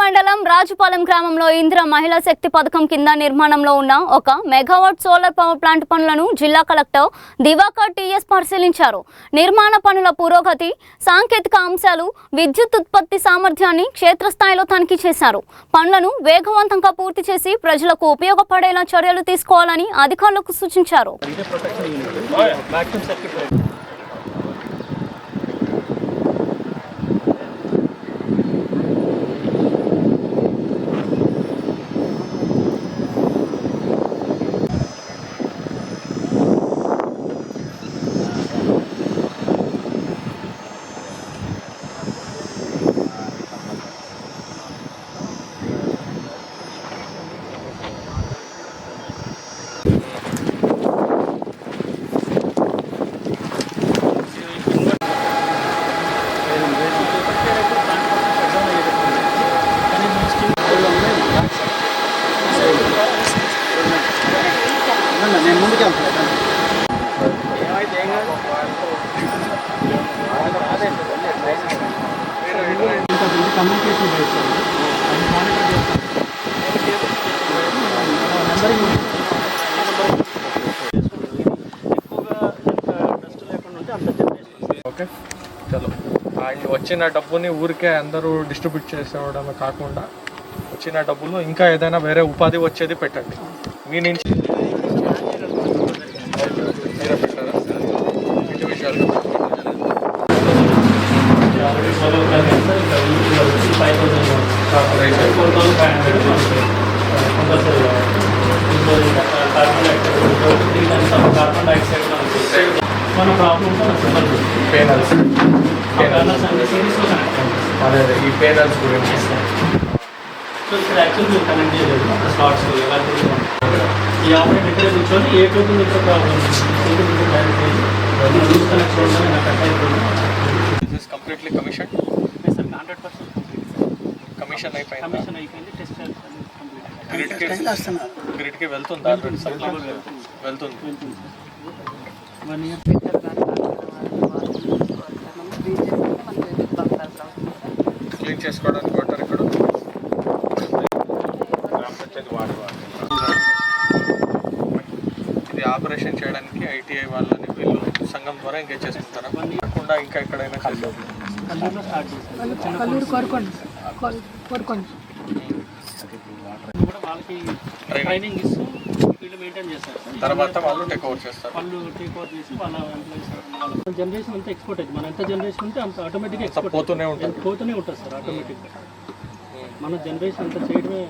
మండలం రాజుపాలెం గ్రామంలో ఇందిరా మహిళా శక్తి పథకం కింద నిర్మాణంలో ఉన్న ఒక మెగావాట్ సోలార్ పవర్ ప్లాంట్ పనులను జిల్లా కలెక్టర్ దివాకర్ టీఎస్ పరిశీలించారు. నిర్మాణ పనుల పురోగతి, సాంకేతిక అంశాలు, విద్యుత్ ఉత్పత్తి సామర్థ్యాన్ని క్షేత్రస్థాయిలో తనిఖీ చేశారు. పనులను వేగవంతంగా పూర్తి చేసి ప్రజలకు ఉపయోగపడేలా చర్యలు తీసుకోవాలని అధికారులకు సూచించారు. నేను ముందుకు వెళ్తాను. కమ్యూనికేషన్ చేస్తాను. ఓకే చలో. వచ్చిన డబ్బుని ఊరికే అందరూ డిస్ట్రిబ్యూట్ చేసేవడమే కాకుండా వచ్చిన డబ్బులు ఇంకా ఏదైనా వేరే ఉపాధి వచ్చేది పెట్టండి. మీ నుంచి మన ప్రాబ్లమ్స్ పేనల్స్ అదే ఈ పేనల్స్ గురించి సో ఇక్కడ యాక్చువల్లీ కనెక్ట్ చేయలేదు అక్కడ స్లాట్స్ ఎలా ఈ ఆపరేట్ ఇక్కడే కూర్చొని ఏ టూ ఇక్కడ ప్రాబ్లమ్ లూజ్ కనెక్షన్ ఉండని నాకు కట్ అయిపోయింది. కంప్లీట్లీ కమిషన్ సార్ 100% కమిషన్ అయిపోయింది. కమిషన్ అయిపోయింది. టెస్ట్ గ్రిడ్కి వెళ్తుందా? వెళ్తుంది. 1 year క్లీన్ చేసుకోవడానికి వాటర్ ఇక్కడ ఇది ఆపరేషన్ చేయడానికి ఐటీఐ వాళ్ళని వీళ్ళు సంఘం ద్వారా ఎంగేజ్ చేసుకుంటారా? కాకుండా ఇంకా ఎక్కడైనా వాళ్ళకి ట్రైనింగ్ ఇస్తూ వీళ్ళు మెయింటైన్ చేస్తారు. తర్వాత వాళ్ళు టేక్ ఓవర్ చేస్తారు. వాళ్ళు టేక్ ఓవర్ చేసి వాళ్ళ ఎంప్లాయీస్ జనరేషన్ అంతా ఎక్స్పోర్ట్ అవుతుంది. మన ఎంత జనరేషన్ ఉంటే అంత ఆటోమేటిక్గా ఎక్స్పోర్ట్ పోతూనే ఉంటుంది సార్ ఆటోమేటిక్గా. మన జనరేషన్ అంతా చేయడమే